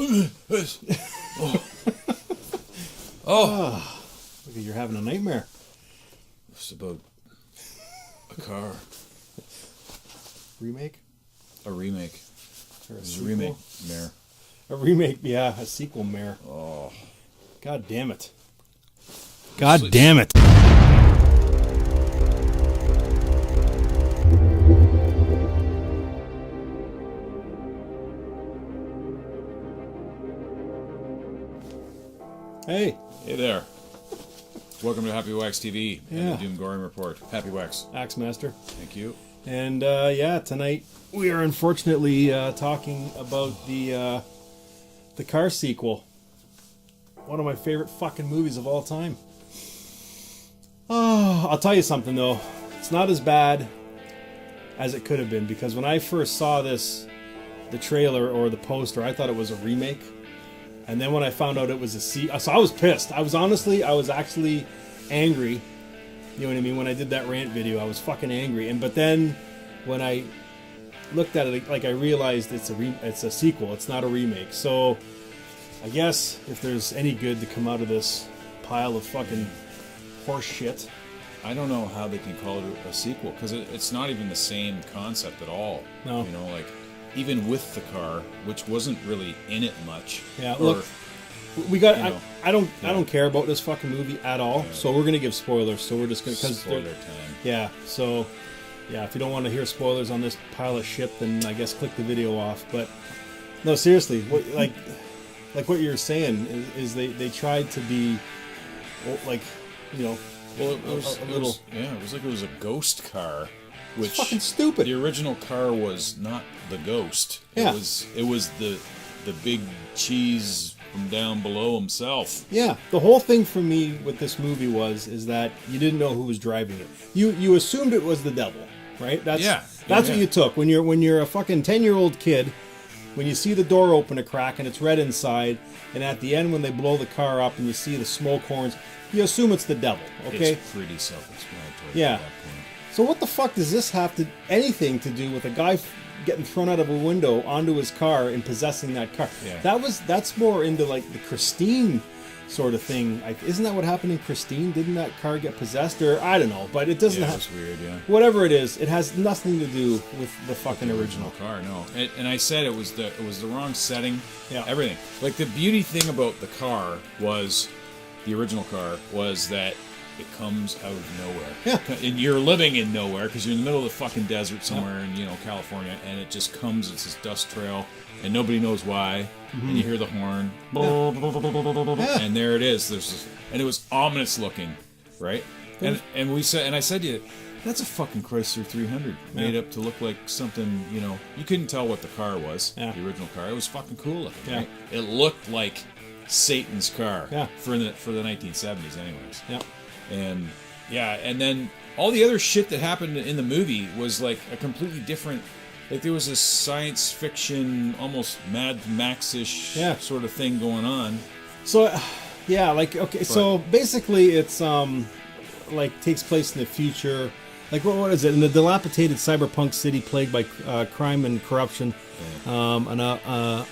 Oh. Look, you're having a nightmare. It's about a car. Remake? A remake. Or a It's a sequel? remake, Mare. A remake, yeah, a sequel, Mare. Oh. God damn it. God damn it. Hey. Hey there. Welcome to Happywax TV Yeah. and the Doom Goring Report. Happywax. Axemaster. Thank you. And yeah, tonight we are unfortunately talking about the Car sequel. One of my favorite fucking movies of all time. Oh, I'll tell you something though. It's not as bad as it could have been, because when I first saw this, the trailer or the poster, I thought it was a remake. And then when I found out it was a sequel, so I was pissed. I was actually angry. You know what I mean? When I did that rant video, I was fucking angry. But then when I looked at it, like, I realized it's a sequel. It's not a remake. So I guess if there's any good to come out of this pile of fucking horse shit. I don't know how they can call it a sequel, because it's not even the same concept at all. No. You know, like, even with the car, which wasn't really in it much. Yeah, look, we got. You know, I don't care about this fucking movie at all. Yeah. So we're gonna give spoilers. So we're just gonna spoiler time. Yeah. So yeah, if you don't want to hear spoilers on this pile of shit, then I guess click the video off. But no, seriously, like what you're saying is they tried to be like, you know, Well, it was like it was a ghost car, which it's fucking stupid. The original car was not the ghost. Yeah. It was the big cheese from down below himself. Yeah, the whole thing for me with this movie is that you didn't know who was driving it. You assumed it was the devil, right? That's what you took when you're a fucking 10-year-old kid. When you see the door open a crack and it's red inside, and at the end when they blow the car up and you see the smoke horns, you assume it's the devil. Okay, It's pretty self-explanatory. Yeah. At that point. so what the fuck does this have anything to do with a guy getting thrown out of a window onto his car and possessing that car? Yeah. That's more into like the Christine sort of thing. Isn't that what happened in Christine? Didn't that car get possessed? Or I don't know, but it doesn't Yeah, have. it's weird. Yeah. Whatever it is, it has nothing to do with the fucking original. car. No, and I said it was the wrong setting. Yeah. Everything. Like, the beauty thing about the car was, the original car was that it comes out of nowhere. Yeah. And you're living in nowhere because you're in the middle of the fucking desert somewhere in California, and it just comes. It's this dust trail, and nobody knows why. And you hear the horn, and there it is. There's this, and it was ominous looking, right? And I said to you, that's a fucking Chrysler 300 made up to look like something. You couldn't tell what the car was. Yeah. The original car. It was fucking cool looking. Yeah. Right? It looked like Satan's car. Yeah. For the 1970s, anyways. Yeah. And yeah, and then all the other shit that happened in the movie was like a completely different. Like, there was this science fiction, almost Mad Max-ish sort of thing going on. So, yeah, like, okay, so basically it's, like, takes place in the future. Like, what is it? In the dilapidated cyberpunk city plagued by crime and corruption, an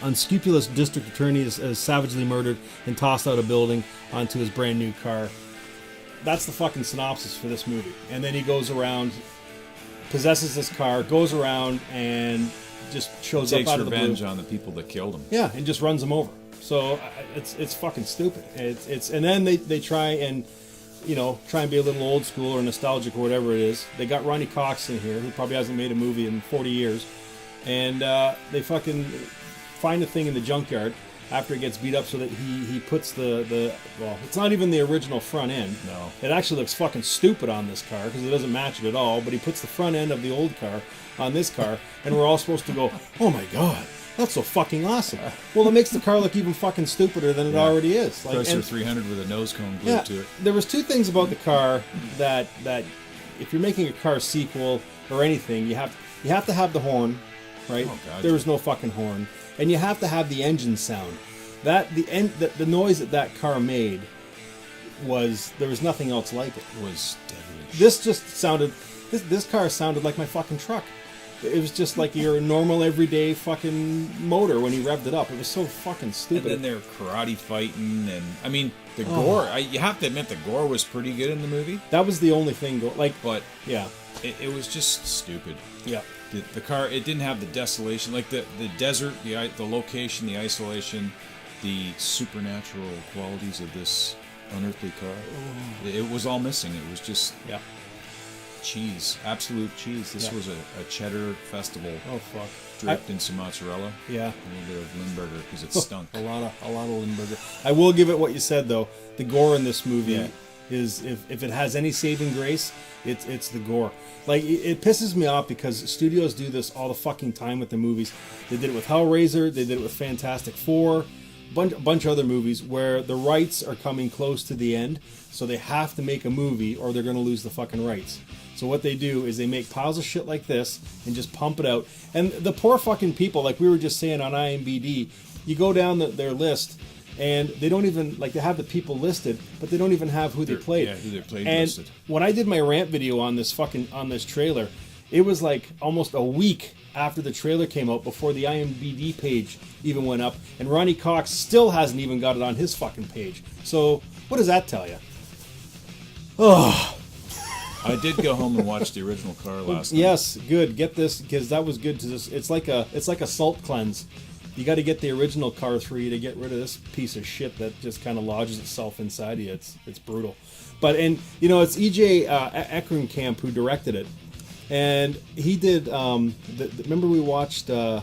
unscrupulous district attorney is savagely murdered and tossed out of a building onto his brand new car. That's the fucking synopsis for this movie. And then he goes around, possesses this car, goes around, and just shows up out of the blue. Takes revenge on the people that killed him. Yeah, and just runs them over. So it's fucking stupid. It's and then they try and be a little old school or nostalgic or whatever it is. They got Ronnie Cox in here, who probably hasn't made a movie in 40 years, and they fucking find a thing in the junkyard after it gets beat up, so that he puts well, it's not even the original front end. No. It actually looks fucking stupid on this car because it doesn't match it at all, but he puts the front end of the old car on this car, and we're all supposed to go, oh my god, that's so fucking awesome. Well, it makes the car look even fucking stupider than it already is. Like, Chrysler 300 with a nose cone glued to it. There was two things about the car that if you're making a car sequel or anything, you have to have the horn, right? Oh, God, there was no fucking horn. And you have to have the engine sound. The noise that car made there was nothing else like it. Was deadly. This just sounded. This car sounded like my fucking truck. It was just like your normal everyday fucking motor when he revved it up. It was so fucking stupid. And then they're karate fighting, and I mean the gore. You have to admit the gore was pretty good in the movie. That was the only thing. But yeah, it was just stupid. Yeah. The car, it didn't have the desolation, like the desert, the location, the isolation, the supernatural qualities of this unearthly car. It was all missing. It was just cheese, absolute cheese. This was a cheddar festival. Oh fuck! Dripped in some mozzarella. Yeah. A little bit of Limburger because it stunk. a lot of Limburger. I will give it what you said though. The gore in this movie is, if it has any saving grace, it's the gore. Like it pisses me off because studios do this all the fucking time with the movies. They did it with Hellraiser. They did it with Fantastic Four. A bunch of other movies where the rights are coming close to the end, so they have to make a movie or they're going to lose the fucking rights. So what they do is they make piles of shit like this and just pump it out. And the poor fucking people, like we were just saying on IMDb, you go down their list and they don't even, like, they have the people listed, but they don't even have who they played. Yeah, who they played and listed. When I did my rant video on this trailer, it was like almost a week after the trailer came out before the IMDb page even went up, and Ronnie Cox still hasn't even got it on his fucking page. So what does that tell you? Oh. I did go home and watch the original car last night. Yes, good. Get this, because that was good. It's like a salt cleanse. You got to get the original Car 3 to get rid of this piece of shit that just kind of lodges itself inside you. It's brutal. But, and you know, it's E.J. Eckerenkamp who directed it, and he did. Remember we watched the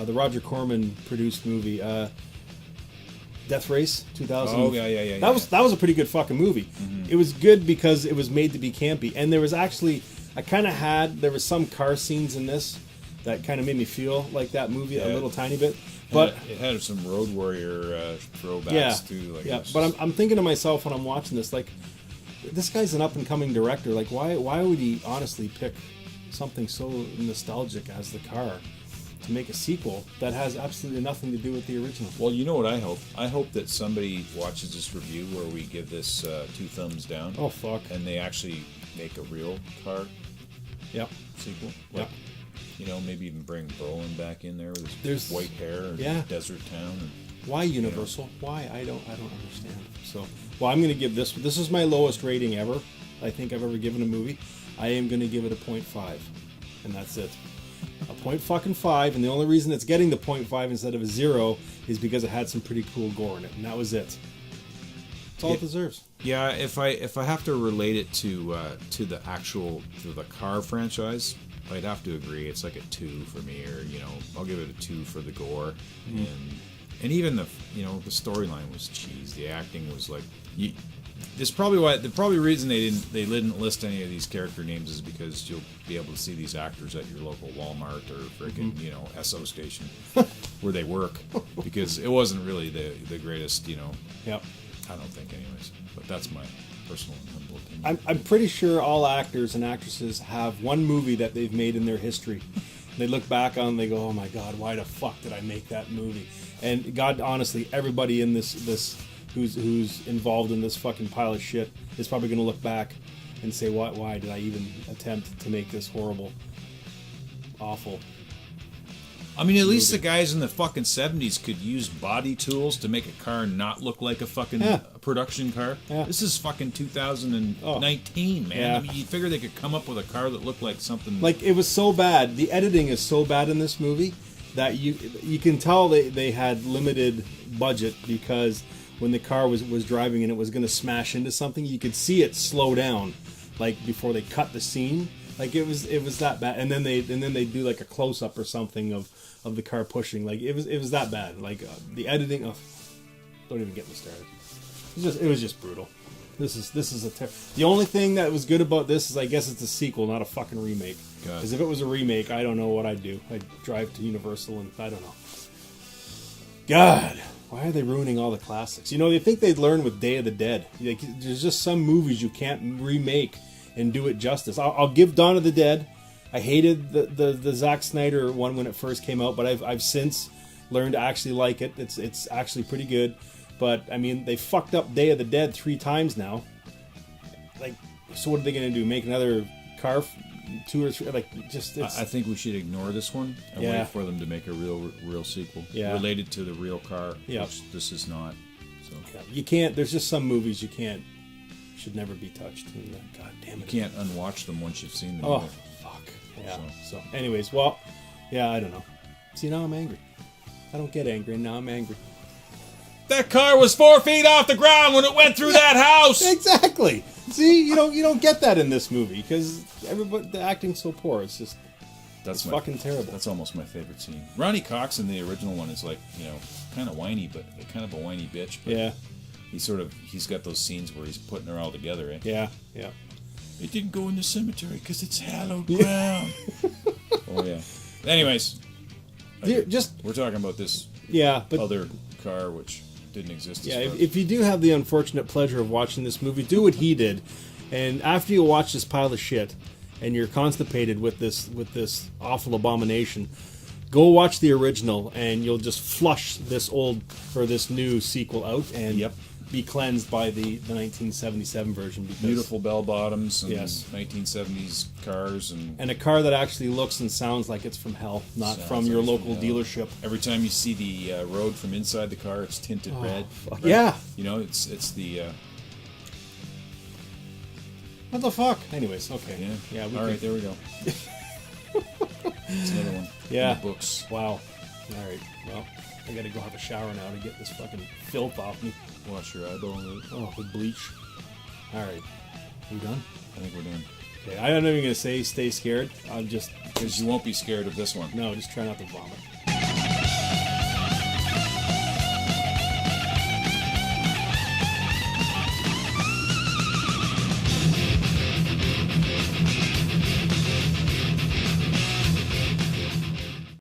Roger Corman produced movie. Death Race 2000. Oh yeah. That was a pretty good fucking movie. Mm-hmm. It was good because it was made to be campy, and there was actually there was some car scenes in this that kind of made me feel like that movie a little tiny bit. But it had some Road Warrior throwbacks too. Like but I'm thinking to myself when I'm watching this, like, this guy's an up and coming director. Like, why would he honestly pick something so nostalgic as the car to make a sequel that has absolutely nothing to do with the original? Well, you know what I hope? I hope that somebody watches this review where we give this 2 thumbs down. Oh, fuck. And they actually make a real car sequel. Like, you know, maybe even bring Brolin back in there with his white hair and desert town. And, why Universal? Why? I don't understand. So, well, I'm going to give this is my lowest rating ever. I think I've ever given a movie. I am going to give it a 0.5. And that's it. A 0.5, and the only reason it's getting the 0.5 instead of a 0 is because it had some pretty cool gore in it, and that was it. That's all it deserves. Yeah, if I have to relate it to the car franchise, I'd have to agree. It's like a 2 for me, or I'll give it a 2 for the gore, and even the storyline was cheese. The acting was like This probably the reason they didn't list any of these character names is because you'll be able to see these actors at your local Walmart or freaking SO station where they work, because it wasn't really the greatest Yep. I don't think, anyways. But that's my personal and humble opinion. I'm pretty sure all actors and actresses have one movie that they've made in their history. They look back on, they go, "Oh my God, why the fuck did I make that movie?" And God, honestly, everybody in this who's involved in this fucking pile of shit is probably going to look back and say, why did I even attempt to make this horrible, awful? I mean, at least the guys in the fucking 70s could use body tools to make a car not look like a fucking production car. Yeah. This is fucking 2019, man. Yeah. I mean, you figure they could come up with a car that looked like something... Like, it was so bad. The editing is so bad in this movie that you can tell they had limited budget, because when the car was driving and it was going to smash into something, you could see it slow down, like, before they cut the scene. Like, it was that bad. And then they do like a close up or something of the car pushing. Like, it was that bad. Like, the editing. Oh, don't even get me started. It was just brutal. This is the only thing that was good about this is, I guess, it's a sequel, not a fucking remake. Because if it was a remake, I don't know what I'd do. I'd drive to Universal and I don't know. God, why are they ruining all the classics? They think they'd learn with Day of the Dead. Like, there's just some movies you can't remake and do it justice. I'll give Dawn of the Dead. I hated the Zack Snyder one when it first came out, but I've since learned to actually like it. It's actually pretty good. But I mean, they fucked up Day of the Dead 3 times now. Like, So what are they going to do? Make another car, 2 or 3? Like, just I think we should ignore this one and Yeah. wait for them to make a real sequel related to the real car, which this is not. So yeah, you can't. There's just some movies you can't. Should never be touched. And, God damn it! you can't unwatch them once you've seen them. Oh either. fuck. Yeah. So, anyways, well, yeah, I don't know. See, now I'm angry. I don't get angry, and now I'm angry. That car was 4 feet off the ground when it went through that house. Exactly. See, you don't get that in this movie because the acting's so poor. It's just it's fucking terrible. That's almost my favorite scene. Ronnie Cox in the original one is like, kind of whiny, but kind of a whiny bitch. But Yeah. He's got those scenes where he's putting her all together. Eh? Yeah. Yeah. It didn't go in the cemetery because it's hallowed ground. Oh yeah. Anyways, we're talking about this but other car which didn't exist. yeah, if you do have the unfortunate pleasure of watching this movie, do what he did, and after you watch this pile of shit, and you're constipated with this awful abomination, go watch the original, and you'll just flush this new sequel out, and be cleansed by the 1977 version. Because, beautiful bell bottoms and Yes. 1970s cars and a car that actually looks and sounds like it's from hell, not from your local dealership. Every time you see the road from inside the car, it's tinted red. Fuck. Yeah. It's the. What the fuck? Anyways, okay. Yeah. All right, there we go. It's another one. Yeah. In the books. Wow. All right. Well, I gotta go have a shower now to get this fucking filth off me. Wash your eyeball. Oh, with bleach. All right. We done? I think we're done. Okay. I'm not even gonna say stay scared. I'll just because you won't be scared of this one. No, just try not to vomit.